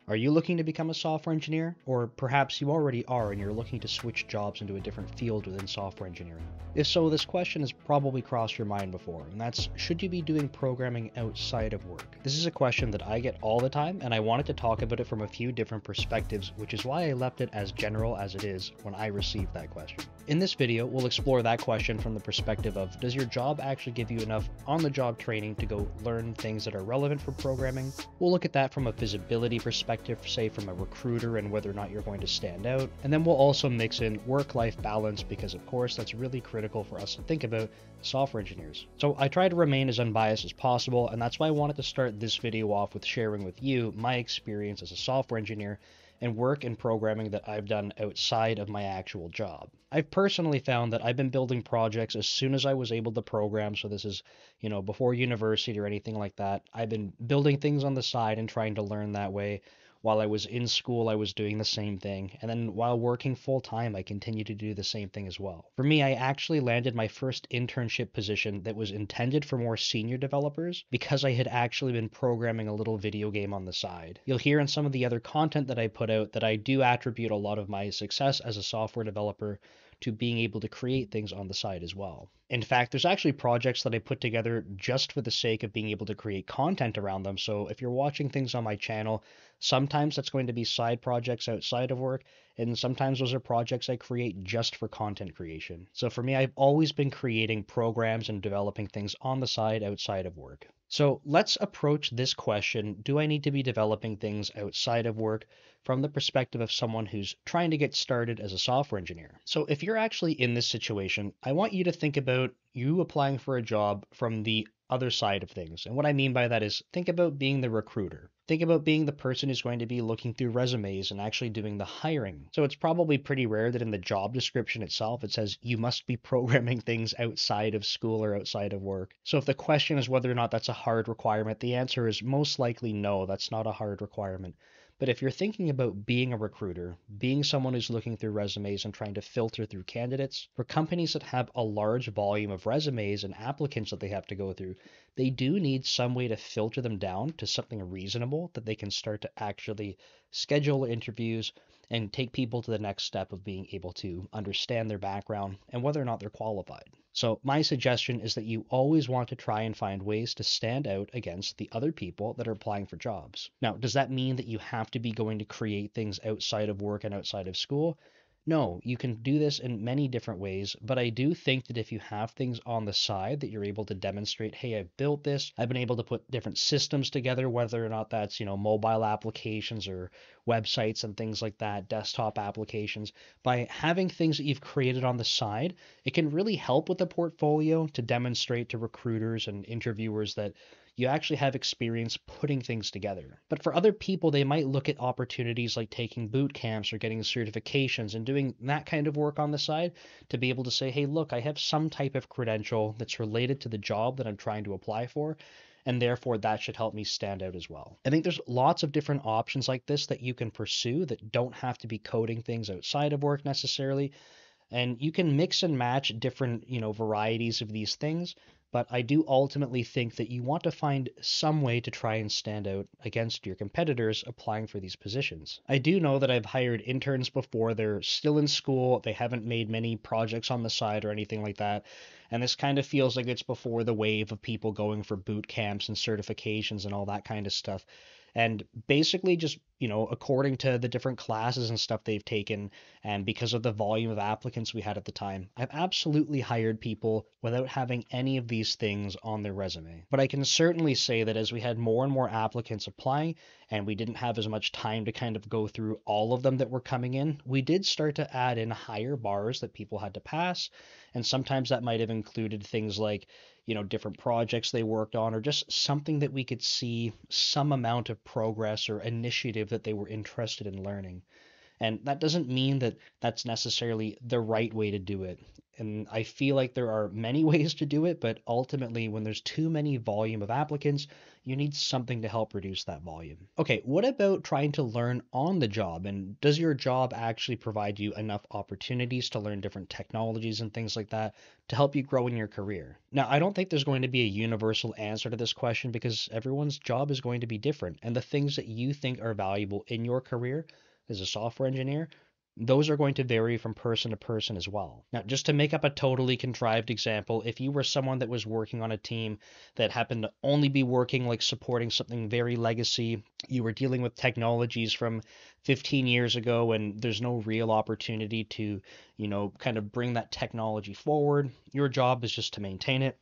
Are you looking to become a software engineer? Or perhaps you already are and you're looking to switch jobs into a different field within software engineering? If so, this question has probably crossed your mind before, and that's, should you be doing programming outside of work? This is a question that I get all the time, and I wanted to talk about it from a few different perspectives, which is why I left it as general as it is when I received that question. In this video, we'll explore that question from the perspective of, does your job actually give you enough on-the-job training to go learn things that are relevant for programming? We'll look at that from a visibility perspective, say from a recruiter, and whether or not you're going to stand out. And then we'll also mix in work-life balance, because of course that's really critical for us to think about software engineers. So I try to remain as unbiased as possible, and that's why I wanted to start this video off with sharing with you my experience as a software engineer and work in programming that I've done outside of my actual job. I've personally found that I've been building projects as soon as I was able to program, so this is, before university or anything like that. I've been building things on the side and trying to learn that way. While I was in school, I was doing the same thing, and then while working full time, I continued to do the same thing as well. For me, I actually landed my first internship position that was intended for more senior developers because I had actually been programming a little video game on the side. You'll hear in some of the other content that I put out that I do attribute a lot of my success as a software developer to being able to create things on the side as well. In fact, there's actually projects that I put together just for the sake of being able to create content around them. So if you're watching things on my channel, sometimes that's going to be side projects outside of work, and sometimes those are projects I create just for content creation. So for me, I've always been creating programs and developing things on the side outside of work. So let's approach this question, do I need to be developing things outside of work, from the perspective of someone who's trying to get started as a software engineer. So if you're actually in this situation, I want you to think about you applying for a job from the other side of things. And what I mean by that is, think about being the recruiter. Think about being the person who's going to be looking through resumes and actually doing the hiring. So it's probably pretty rare that in the job description itself it says you must be programming things outside of school or outside of work. So if the question is whether or not that's a hard requirement, the answer is most likely no, that's not a hard requirement. But if you're thinking about being a recruiter, being someone who's looking through resumes and trying to filter through candidates, for companies that have a large volume of resumes and applicants that they have to go through, they do need some way to filter them down to something reasonable that they can start to actually schedule interviews and take people to the next step of being able to understand their background and whether or not they're qualified. So my suggestion is that you always want to try and find ways to stand out against the other people that are applying for jobs. Now, does that mean that you have to be going to create things outside of work and outside of school? No, you can do this in many different ways, but I do think that if you have things on the side that you're able to demonstrate, hey, I've built this, I've been able to put different systems together, whether or not that's, mobile applications or websites and things like that, desktop applications, by having things that you've created on the side, it can really help with the portfolio to demonstrate to recruiters and interviewers that you actually have experience putting things together. But for other people, they might look at opportunities like taking boot camps or getting certifications and doing that kind of work on the side to be able to say, hey, look, I have some type of credential that's related to the job that I'm trying to apply for, and therefore that should help me stand out as well. I think there's lots of different options like this that you can pursue that don't have to be coding things outside of work necessarily. And you can mix and match different, varieties of these things, but I do ultimately think that you want to find some way to try and stand out against your competitors applying for these positions. I do know that I've hired interns before. They're still in school, they haven't made many projects on the side or anything like that, and this kind of feels like it's before the wave of people going for boot camps and certifications and all that kind of stuff. And basically just, according to the different classes and stuff they've taken, and because of the volume of applicants we had at the time, I've absolutely hired people without having any of these things on their resume. But I can certainly say that as we had more and more applicants applying, and we didn't have as much time to kind of go through all of them that were coming in, we did start to add in higher bars that people had to pass. And sometimes that might have included things like, different projects they worked on, or just something that we could see some amount of progress or initiative that they were interested in learning. And that doesn't mean that that's necessarily the right way to do it. And I feel like there are many ways to do it, but ultimately, when there's too many volume of applicants, you need something to help reduce that volume. Okay, what about trying to learn on the job? And does your job actually provide you enough opportunities to learn different technologies and things like that to help you grow in your career? Now, I don't think there's going to be a universal answer to this question because everyone's job is going to be different. And the things that you think are valuable in your career as a software engineer, those are going to vary from person to person as well. Now, just to make up a totally contrived example, if you were someone that was working on a team that happened to only be working like supporting something very legacy, you were dealing with technologies from 15 years ago and there's no real opportunity to, kind of bring that technology forward, your job is just to maintain it,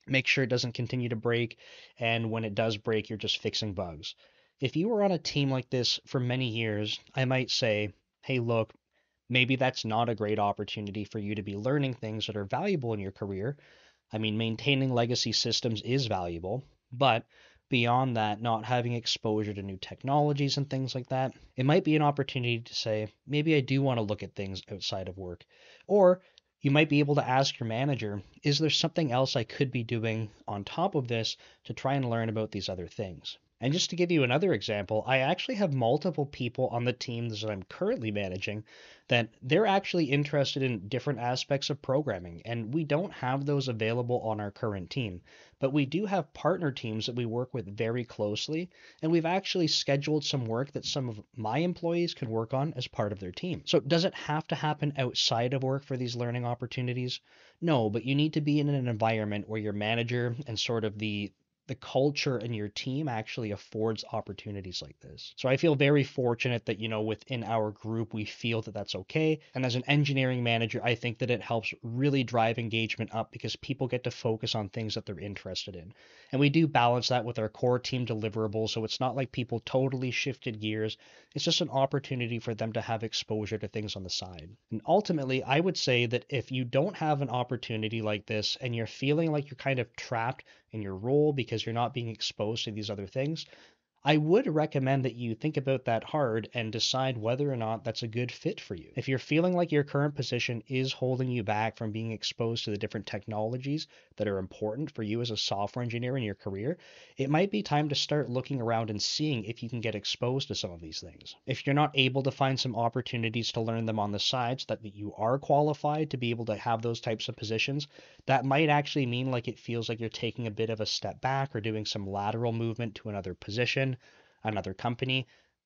make sure it doesn't continue to break, and when it does break, you're just fixing bugs. If you were on a team like this for many years, I might say, hey, look, maybe that's not a great opportunity for you to be learning things that are valuable in your career. I mean, maintaining legacy systems is valuable, but beyond that, not having exposure to new technologies and things like that, it might be an opportunity to say, maybe I do want to look at things outside of work. Or you might be able to ask your manager, is there something else I could be doing on top of this to try and learn about these other things? And just to give you another example, I actually have multiple people on the teams that I'm currently managing that they're actually interested in different aspects of programming, and we don't have those available on our current team. But we do have partner teams that we work with very closely, and we've actually scheduled some work that some of my employees can work on as part of their team. So does it have to happen outside of work for these learning opportunities? No, but you need to be in an environment where your manager and sort of the culture in your team actually affords opportunities like this. So I feel very fortunate that, within our group, we feel that that's okay. And as an engineering manager, I think that it helps really drive engagement up because people get to focus on things that they're interested in. And we do balance that with our core team deliverables. So it's not like people totally shifted gears. It's just an opportunity for them to have exposure to things on the side. And ultimately, I would say that if you don't have an opportunity like this and you're feeling like you're kind of trapped in your role because you're not being exposed to these other things, I would recommend that you think about that hard and decide whether or not that's a good fit for you. If you're feeling like your current position is holding you back from being exposed to the different technologies that are important for you as a software engineer in your career, it might be time to start looking around and seeing if you can get exposed to some of these things. If you're not able to find some opportunities to learn them on the side so that you are qualified to be able to have those types of positions, that might actually mean like it feels like you're taking a bit of a step back or doing some lateral movement to another position, another company.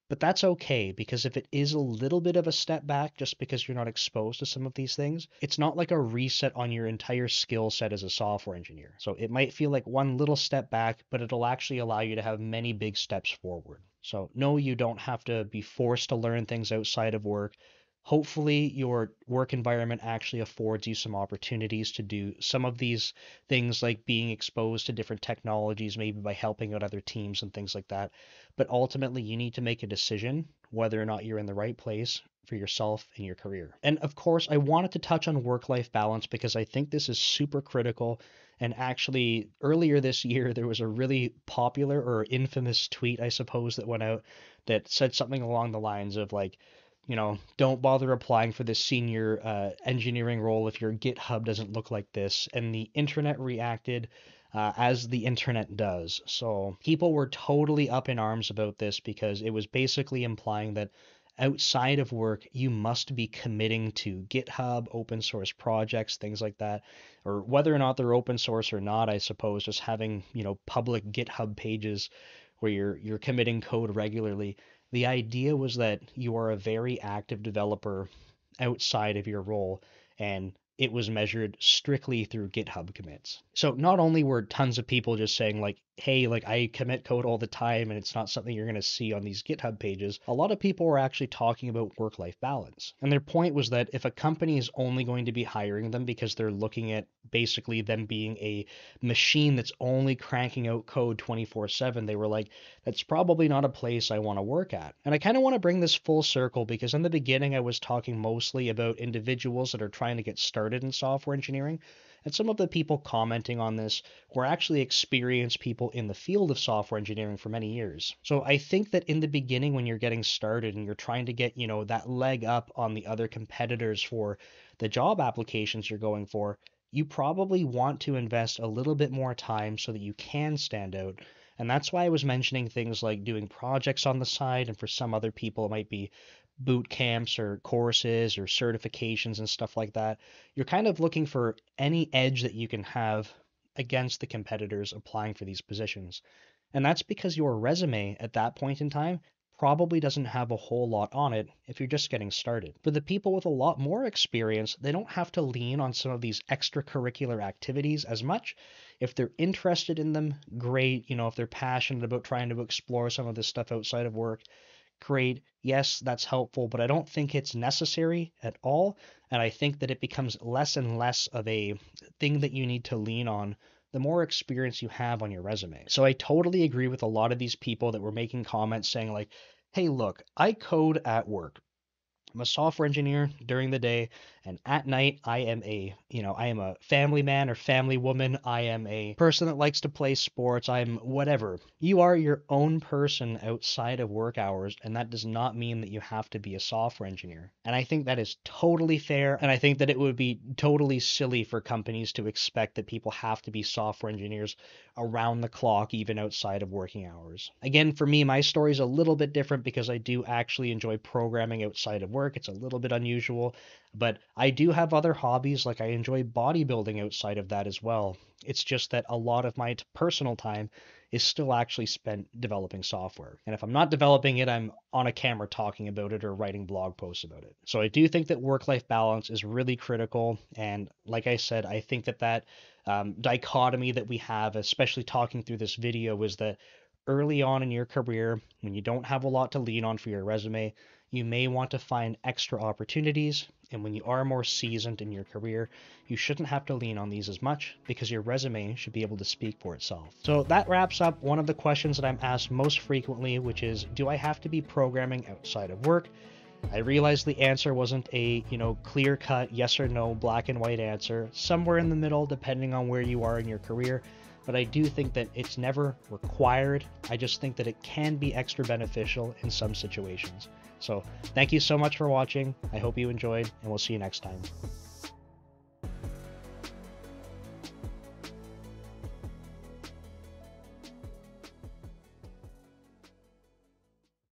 But that's okay because if it is a little bit of a step back just because you're not exposed to some of these things, it's not like a reset on your entire skill set as a software engineer. So it might feel like one little step back, but it'll actually allow you to have many big steps forward. So no, you don't have to be forced to learn things outside of work. Hopefully, your work environment actually affords you some opportunities to do some of these things like being exposed to different technologies, maybe by helping out other teams and things like that. But ultimately, you need to make a decision whether or not you're in the right place for yourself and your career. And of course, I wanted to touch on work-life balance because I think this is super critical. And actually, earlier this year, there was a really popular or infamous tweet, I suppose, that went out that said something along the lines of like, don't bother applying for this senior engineering role if your GitHub doesn't look like this. And the internet reacted as the internet does. So people were totally up in arms about this because it was basically implying that outside of work, you must be committing to GitHub, open source projects, things like that, or whether or not they're open source or not, I suppose, just having, public GitHub pages where you're committing code regularly. The idea was that you are a very active developer outside of your role, and it was measured strictly through GitHub commits. So not only were tons of people just saying like, hey, like I commit code all the time and it's not something you're going to see on these GitHub pages, a lot of people were actually talking about work-life balance. And their point was that if a company is only going to be hiring them because they're looking at basically them being a machine that's only cranking out code 24/7, they were like, that's probably not a place I want to work at. And I kind of want to bring this full circle because in the beginning I was talking mostly about individuals that are trying to get started started in software engineering. And some of the people commenting on this were actually experienced people in the field of software engineering for many years. So I think that in the beginning, when you're getting started and you're trying to get, that leg up on the other competitors for the job applications you're going for, you probably want to invest a little bit more time so that you can stand out. And that's why I was mentioning things like doing projects on the side, and for some other people, it might be boot camps or courses or certifications and stuff like that. You're kind of looking for any edge that you can have against the competitors applying for these positions. And that's because your resume at that point in time probably doesn't have a whole lot on it if you're just getting started. For the people with a lot more experience, they don't have to lean on some of these extracurricular activities as much. If they're interested in them, great. If they're passionate about trying to explore some of this stuff outside of work, great. Yes, that's helpful, but I don't think it's necessary at all. And I think that it becomes less and less of a thing that you need to lean on the more experience you have on your resume. So I totally agree with a lot of these people that were making comments saying like, hey, look, I code at work. I'm a software engineer during the day, and at night I am a family man or family woman. I am a person that likes to play sports. I'm whatever. You are your own person outside of work hours, and that does not mean that you have to be a software engineer. And I think that is totally fair, and I think that it would be totally silly for companies to expect that people have to be software engineers around the clock, even outside of working hours. Again, for me, my story is a little bit different because I do actually enjoy programming outside of work. It's a little bit unusual, but I do have other hobbies, like I enjoy bodybuilding outside of that as well. It's just that a lot of my personal time is still actually spent developing software. And if I'm not developing it, I'm on a camera talking about it or writing blog posts about it. So I do think that work-life balance is really critical. And like I said, I think that dichotomy that we have, especially talking through this video, is that early on in your career, when you don't have a lot to lean on for your resume, you may want to find extra opportunities. And when you are more seasoned in your career, you shouldn't have to lean on these as much because your resume should be able to speak for itself. So that wraps up one of the questions that I'm asked most frequently, which is, do I have to be programming outside of work? I realized the answer wasn't a, clear-cut yes or no, black and white answer. Somewhere in the middle, depending on where you are in your career. But I do think that it's never required. I just think that it can be extra beneficial in some situations. So thank you so much for watching. I hope you enjoyed, and we'll see you next time.